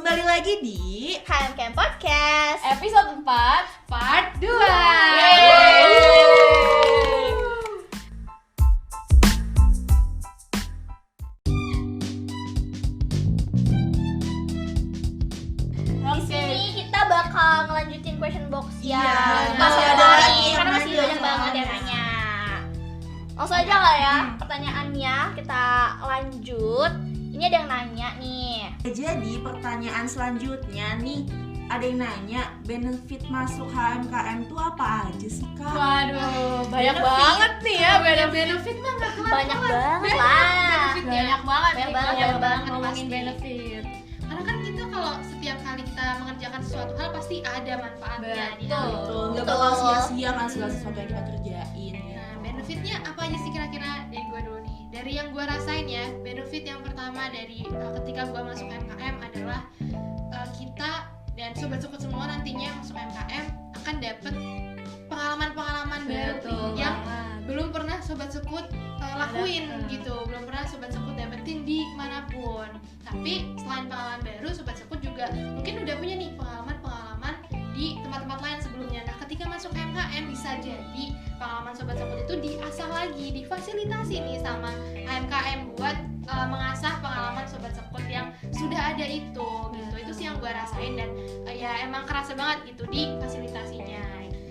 kembali lagi di HMKM Podcast episode 4 part 2. Di sini kita bakal ngelanjutin question box Iya, yang masih pas ada hari, lagi yang karena masih nanya banyak banget yang soalnya. nanya. Langsung aja lah ya pertanyaannya, kita lanjut. Ini ada yang nanya nih. Jadi pertanyaan selanjutnya nih, ada yang nanya benefit masuk HMKM tuh apa aja sih Kak? Waduh, banyak Benefit. banget nih ya benefit mah nggak kelar. Banyak banget lah. Benefitnya banyak banget, Banyak nih, banget, banyak banyak banget banget ngomongin pasti. benefit. Karena kan kita kalau setiap kali kita mengerjakan sesuatu hal pasti ada manfaatnya di dalam itu. Betul. Nggak bakal sia-sia kan segala sesuatu yang kita kerjain. Nah, benefitnya apa aja sih kira-kira dari gue dulu nih? Dari yang gue rasain ya, benefit yang pertama dari ketika gue masuk MKM adalah kita dan sobat sukut semua nantinya masuk MKM akan dapet pengalaman-pengalaman baru nih, yang belum pernah sobat sekut lakuin gitu, belum pernah sobat sekut dapetin di manapun. Tapi selain pengalaman baru, sobat sekut juga mungkin udah punya nih pengalaman-pengalaman di tempat-tempat lain sebelumnya. Nah, ketika masuk MKM bisa jadi pengalaman sobat sekut itu diasah lagi, difasilitasi nih sama HMKM buat mengasah pengalaman sobat sekut yang sudah ada itu gitu. Itu sih yang gue rasain dan ya emang kerasa banget gitu di fasilitasinya.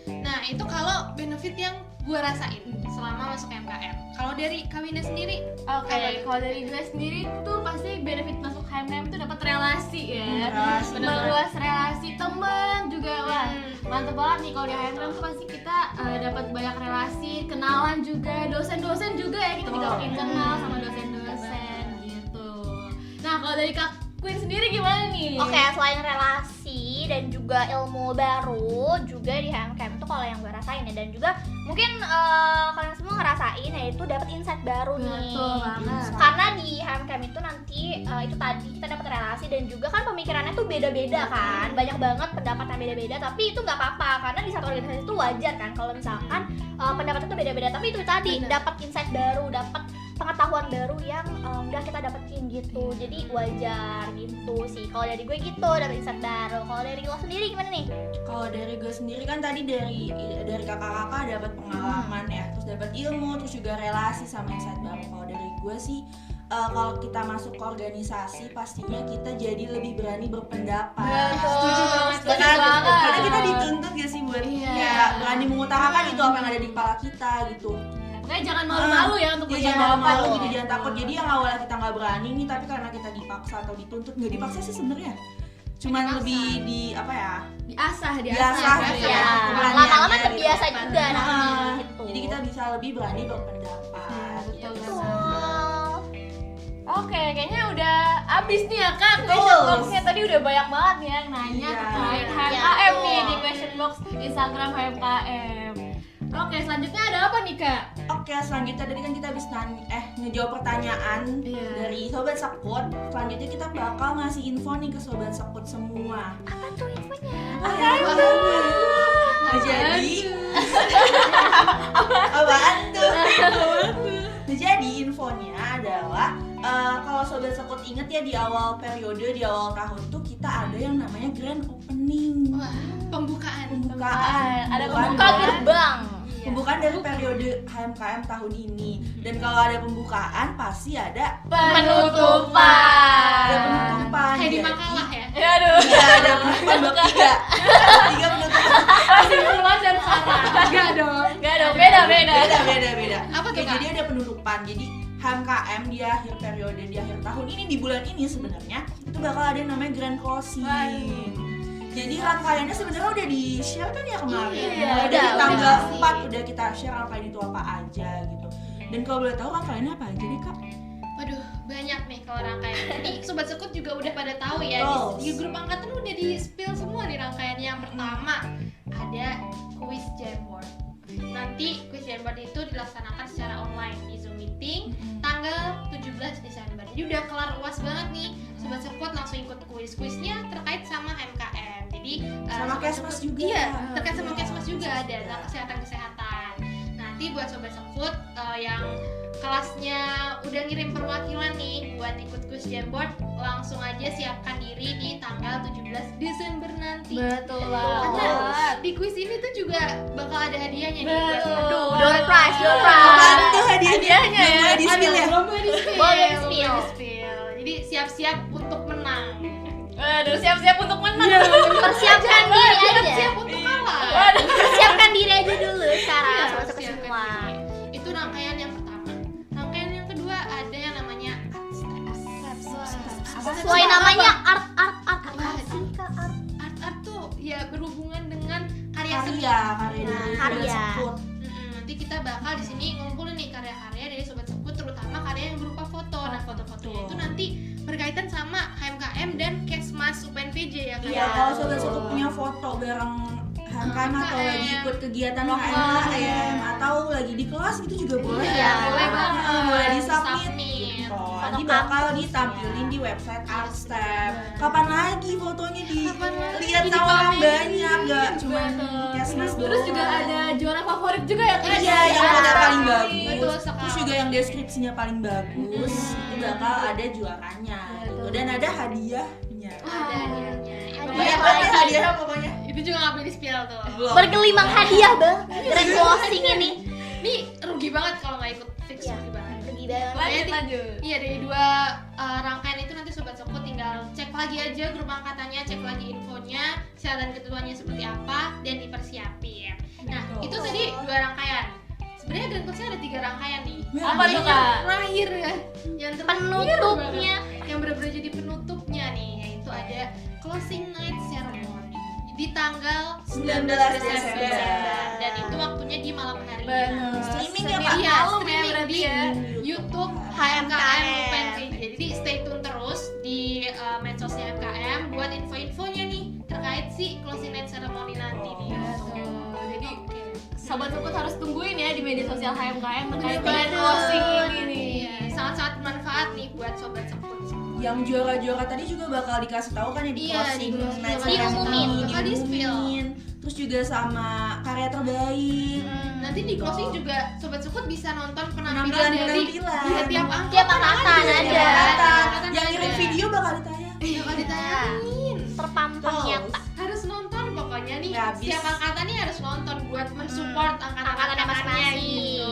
Nah, itu kalau benefit yang gue rasain selama masuk MKM. Kalau dari Kawina sendiri, Oke, kalau dari gue sendiri tuh pasti benefit masuk HMKM itu dapat relasi ya. Relasi. Meluas relasi teman juga wah. Mantep banget nih kalau di HMKM tuh pasti kita dapat banyak relasi, kenalan juga, dosen-dosen juga ya, kita juga makin kenal sama dosen-dosen gitu. Nah, kalau dari Kak Queen sendiri gimana nih? Oke, selain relasi dan juga ilmu baru juga di HMKM itu kalau yang gue rasain ya, dan juga mungkin kalian semua ngerasain yaitu dapat insight baru nih. Betul banget. Karena di HMKM itu nanti itu tadi kita dapat relasi dan juga kan pemikirannya tuh beda-beda kan, banyak banget pendapat yang beda-beda, tapi itu nggak apa-apa karena di satu organisasi itu wajar kan kalau misalkan pendapatnya tuh beda-beda, tapi itu tadi dapat insight baru, dapat pengetahuan baru yang udah kita dapetin gitu, jadi wajar gitu sih. Kalau dari gue gitu, dapat insight baru. Kalau dari lo sendiri gimana nih? Kalau dari gue sendiri kan tadi dari kakak-kakak dapat pengalaman ya, terus dapat ilmu, terus juga relasi sama insight baru. Kalau dari gue sih kalau kita masuk ke organisasi pastinya kita jadi lebih berani berpendapat. Setuju banget, setuju Karena banget. kita dituntut gak sih buat Iya. kayak berani mengutarakan itu apa yang ada di kepala kita gitu. Pokoknya jangan malu-malu ya untuk Iya, jangan berpendapat malu gitu. gitu, jangan takut. Jadi yang awalnya kita nggak berani nih, tapi karena kita dipaksa atau dituntut, nggak dipaksa sih sebenarnya. Cuman Dipaksa. lebih di apa ya? Diasah Biasa gitu Ya, keberaniannya lama-lama gitu. terbiasa juga nanti gitu. Jadi kita bisa lebih berani berpendapat. Betul gitu. Betul. Oke, kayaknya udah abis nih ya Kak. Betul. Question box-nya tadi udah banyak banget nih yang nanya Iya. terkait Iya, HMKM nih betul. di question box Instagram HMKM. Oke, selanjutnya ada apa nih Kak? Oke, selanjutnya tadi kan kita habis ngejawab pertanyaan Iya. dari Sobat Sekut. Selanjutnya kita bakal ngasih info nih ke Sobat Sekut semua. Apa tuh infonya? Nah, jadi apaan tuh? Nah, jadi infonya adalah kalau Sobat Sekut inget ya di awal periode, di awal tahun tuh kita ada yang namanya grand opening. wah, pembukaan. Pembukaan. Ada Buka gerbang. Pembukaan dari periode HMKM tahun ini. Dan kalau ada pembukaan pasti ada Penutupan. ada penutupan. Kayak di Jadi- makalah ya. Ya aduh. Iya, ada penutupan bab 3. 3 penutupan. Kesimpulan dan saran. Enggak dong. Gak dong, beda. Beda. Apa tuh, Oke, Kak? jadi ada penutupan. Jadi HMKM di akhir periode, di akhir tahun ini, di bulan ini sebenarnya itu bakal ada yang namanya grand closing. Waduh. Jadi rangkaiannya sebenarnya udah di-share kan ya kemarin. Iya, Mulai udah, dari tanggal udah. 4 udah kita share rangkaian itu apa aja gitu. Dan kalau boleh tahu rangkaiannya apa aja nih Kak? Waduh, banyak nih kalau rangkaian. Ini sobat sekut juga udah pada tahu ya. Betul. Di grup angkatan udah di spill semua nih rangkaiannya. Yang pertama ada quiz Jamboard. Nanti quiz Jamboard itu dilaksanakan secara online di Zoom meeting tanggal 17 Desember. Jadi udah kelar uas banget nih. Sobat sekut langsung ikut kuisnya terkait sama MKM. Jadi Sama Sobat Kesmas Sekut- juga. Iya, terkait sama Iya, Kesmas juga Kesmas ada juga. kesehatan. Nanti buat sobat sekut yang kelasnya udah ngirim perwakilan nih buat ikut quiz Jamboard, langsung aja siapkan diri di tanggal 17 Desember nanti. Betul Karena banget. di quiz ini tuh juga bakal ada hadiahnya nih. Betul. Door prize. Apaan tuh hadiahnya? Hadiahnya ya. Belum di spill ya? Belum di spill. Boleh di belum spill. di spill. Jadi siap-siap untuk menang. Aduh, siap-siap untuk menang. Persiapkan diri aja. Siap untuk kalah. Persiapkan diri aja dulu sekarang Iya, sobat-sobat persiapkan semua. diri. Itu rangkaian yang pertama. Rangkaian yang kedua ada yang namanya art steps. Sesuai namanya art apa Wah, sih Kak art? Art tuh ya berhubungan dengan karya seni. Karya dari Karya. Sekut. Nanti kita bakal di sini ngumpulin nih karya-karya dari sobat sekut, terutama karya yang berupa foto. Nah, foto-fotonya itu nanti berkaitan sama HMKM dan Kesmas UPNPJ ya kan? Iya, kalau sobat Sekut punya foto bareng HMKM atau HMKM. lagi ikut kegiatan HMKM atau lagi di kelas itu juga boleh Iya, ya. boleh banget. Boleh di submit. Submit. Gitu. Foto Nanti bakal kampus, ditampilin di website Artstep. Kapan lagi fotonya Kapan lagi dilihat sama orang dipamerin? banyak, gak cuma Betul. Kesmas doang. Terus juga ada juara favorit juga ya Kak? Iya, yang foto paling bagus. Betul sekali. Terus juga yang deskripsinya paling bagus, itu bakal ada juaranya gitu. Dan ada hadiahnya. Ada hadiahnya. Hadiah Banyak apa banget lagi? hadiahnya pokoknya. Itu juga nggak boleh di spill tuh. Belum. Bergelimang hadiah bang. Grand closing ini. Ini rugi banget kalau nggak ikut fix, Iya. rugi banget. Pergi banget. Lanjut. Iya, dari dua rangkaian itu nanti sobat Sekut tinggal cek lagi aja grup angkatannya, cek lagi infonya, syarat dan ketentuannya seperti apa, dan dipersiapin. Nah, Betul. itu tadi dua rangkaian. Sebenarnya Grand Closing ada 3 rangkaian nih. Apa tuh Yang Kak? terakhir ya, yang terakhir Penutupnya. banget. Yang benar-benar jadi penutupnya nih, yaitu ada closing night ceremony di tanggal 19 Desember. Dan itu waktunya di malam hari. Bener. Streaming ya, Senin Kak? Iya, malam ya streaming berarti di ya. YouTube HMKM UPNPJ. Jadi stay tune terus di medsosnya HMKM buat info-infonya nih terkait si closing night ceremony nanti nih. Betul. Jadi Oke. Sobat Sekut harus tungguin ya di media sosial HMKM terkait Bener grand banget. closing ini nih. Iya, sangat-sangat bermanfaat nih buat sobat Sekut. Yang juara-juara tadi juga bakal dikasih tahu kan ya di Iya, closing di- night diumumin. ceremony, Bakal di-spill. diumumin. Terus juga sama karya terbaik. Nanti di closing juga sobat Sekut bisa nonton penampilan dari Penampilan-penampilan. iya, tiap angkatan. Tiap angkatan ada. Angkatan Yang ngirim ada. video bakal ditayang. Bakal ditayangin. Terpampang Tuh. nyata. Harus nonton pokoknya nih. Nggak habis. Setiap angkatan nih harus nonton buat mensupport Angkatannya angkatan-angkatannya masing-masing. gitu.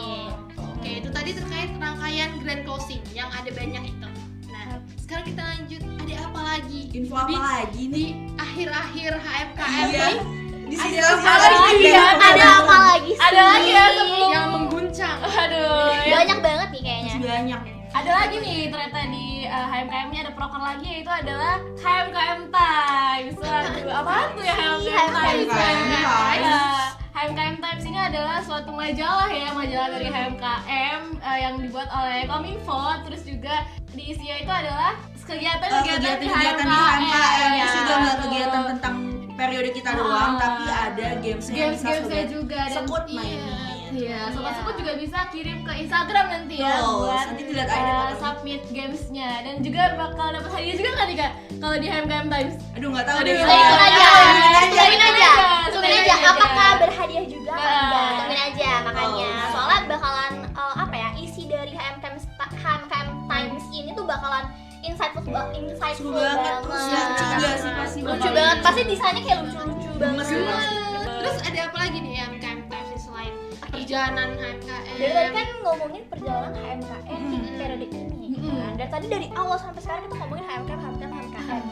Oke, itu tadi terkait rangkaian grand closing yang ada banyak itu. Nah, sekarang kita lanjut. Ada apa lagi? Info apa lagi Di nih? akhir-akhir HMKM Iya. nih Di sini Ada apa apa lagi ya? Ada apa lagi sih? Ada lagi ya sebelum. yang mengguncang. Aduh, ya. Banyak banget nih kayaknya. Masih banyak. Ada lagi nih ternyata di HMKM-nya ada proker lagi, yaitu adalah HMKM Times. Waduh, apaan tuh ya HMKM Times? Ya, HMKM Times ini adalah suatu majalah ya, majalah dari HMKM yang dibuat oleh Kominfo. Terus juga di isinya itu adalah kegiatan-kegiatan di Kegiatan di HMKM. HMKM. Ya, Terus juga nggak betul. kegiatan tentang periode kita doang, tapi ada gamesnya yang bisa Games-gamesnya sobat juga dan Sekut iya. mainin. Iya, sobat Iya. Sekut juga bisa kirim ke Instagram nanti ya Betul, buat nanti dilihat aja deh pokoknya. submit gamesnya, dan juga bakal dapat hadiah juga nggak nih Kak kalau di HMKM Times? Aduh nggak tahu Aduh. deh. Tungguin aja. Tungguin aja. Tungguin Tungguin aja. aja. Apakah berhadiah juga? Apa Nah. enggak? Tungguin aja makanya. Oh. Soalnya bakalan apa ya? Isi dari HMKM Times ini tuh bakalan insightful Seru banget, terus lucu juga sih pasti. Lucu bakal banget. lucu. Pasti desainnya kayak lucu-lucu banget. Gemes banget. Terus ada apa lagi nih HMKM Times selain perjalanan HMKM? Dari tadi kan ngomongin perjalanan HMKM di periode ini kan. Dan tadi dari awal sampai sekarang kita ngomongin HMKM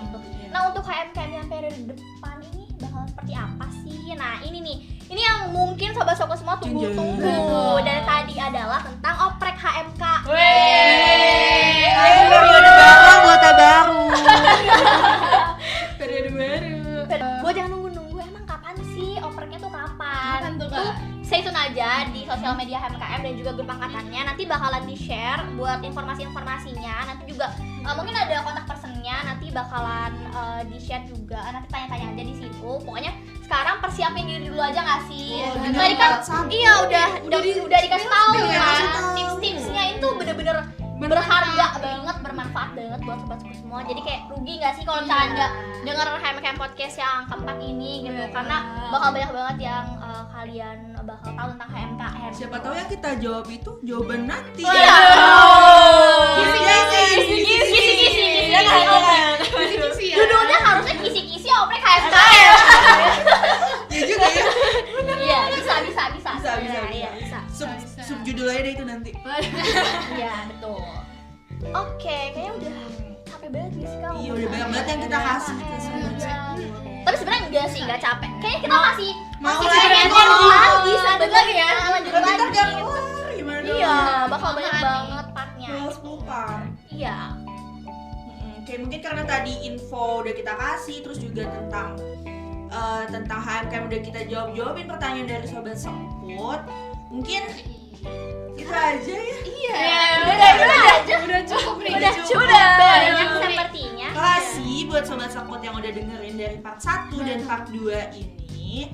gitu. Nah, untuk HMKM yang periode depan ini bakal seperti apa sih? Nah, ini nih. Ini yang mungkin sobat-sobat semua tunggu-tunggu. Dari tadi adalah tentang oprek HMK. Periode baru, anggota baru. Periode baru. Buat yang nunggu-nunggu emang kapan sih opreknya tuh kapan? Kapan tuh, Kak? Stay tune aja di sosial media HMKM dan juga grup angkatannya. Nanti bakalan di-share buat informasi-informasinya. Nanti juga mungkin ada kontak personnya, nanti bakalan di-share juga. Nanti tanya-tanya aja di situ. Pokoknya sekarang persiapin diri dulu aja nggak sih? Oh, Tadi bener kan banget, sama. iya udah dikasih tahu Udah kan. dikasih tahu. Tips-tipsnya itu bener-bener berharga banget, bermanfaat banget buat sobat-sobat semua. Jadi kayak rugi nggak sih kalau misalnya nggak denger HMKM podcast yang keempat ini gitu, karena bakal banyak banget yang kalian bakal tahu tentang HMKM. Siapa tahu yang kita jawab itu jawaban nanti. Iya. Kisi-kisi. Kisi-kisi ya. Judulnya harusnya kisi-kisi oprek HMKM. Ya juga ya. Iya, bisa. Bisa. Iya. Subjudul aja deh itu nanti. Iya, betul. Oke, kayaknya udah capek banget gak sih kamu? Iya, udah banyak banget yang kita kasih ke sobat Iya. semua. Tapi sebenarnya enggak sih, enggak capek. Kayaknya kita masih Mau pengen lagi. lagi, lanjut lagi ya. Lanjut Tapi lagi. ntar gak keluar gimana dong? Iya, bakal banyak banget partnya. Keluar 10 part. Iya. Kayak mungkin karena tadi info udah kita kasih, terus juga tentang HMKM udah kita jawabin pertanyaan dari sobat Sekut. Mungkin itu aja ya. Iya. Udah cukup nih. Udah banyak sepertinya. Makasih buat sobat Sekut yang udah dengerin dari part 1 dan part 2 ini.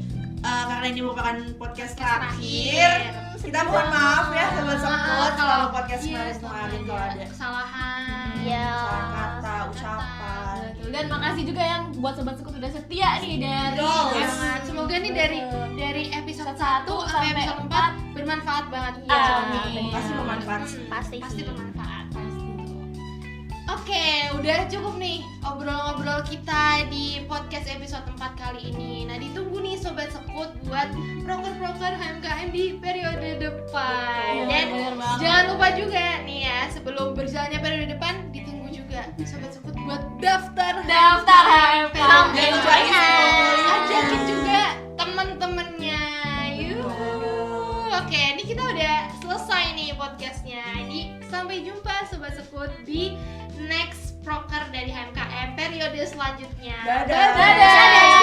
Karena ini merupakan podcast terakhir. Kita mohon maaf ya sobat Sekut kalau podcast kemarin kalau ada kesalahan. Iya. kesalahan kata, ucapan. Betul. Dan makasih juga yang buat sobat Sekut udah setia nih dari Banget. Semoga nih dari episode 1 sampai episode 4 bermanfaat banget. Iya. Amin. Pasti bermanfaat sih. Pasti Pasti sih. bermanfaat. Oke, udah cukup nih obrol-ngobrol kita di podcast episode 4 kali ini. Nah, ditunggu nih sobat Sekut buat proker-proker HMKM di periode depan. Betul, Dan bener banget. jangan lupa juga nih ya, sebelum berjalannya periode depan, ditunggu juga sobat Sekut buat daftar HMKM. Jangan lupa isi ajakin juga temen-temennya. Yuk. Oke, ini kita udah selesai nih podcastnya. Jadi sampai jumpa sobat Sekut di next proker dari HMKM periode selanjutnya. Dadah. Dadah.